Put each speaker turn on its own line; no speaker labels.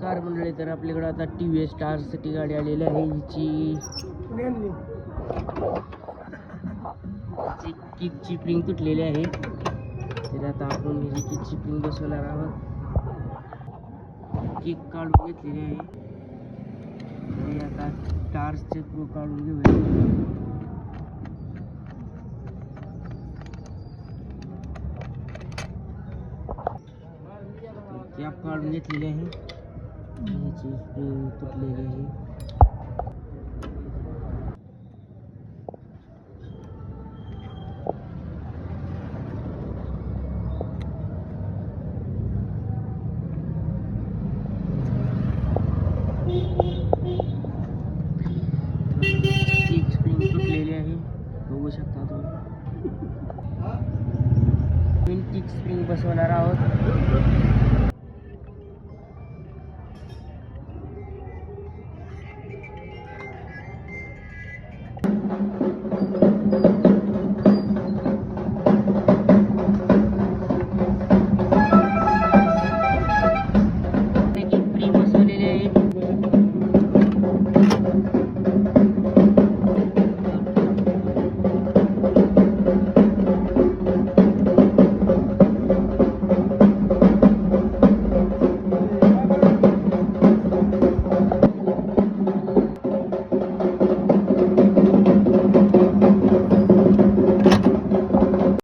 नमस्कार मंडळी. तर आपल्याकडे आता TVS स्टारसाठी गाडी आलेली आहे. हिची किकची स्प्रिंग तुटलेली आहे. तर आता आपण हिची किकची स्प्रिंग बसवणार आहोत. किक काढून घेतलेली आहे. आणि आता स्टार्सचे स्क्रू काढून घेऊया. कॅप काढून घेतलेली आहे. ह्याची स्प्रिंग तुटलेली आहे. किक स्प्रिंग तुटलेली आहे, बघू शकता तुम्ही. किक स्प्रिंग बसवणार आहोत.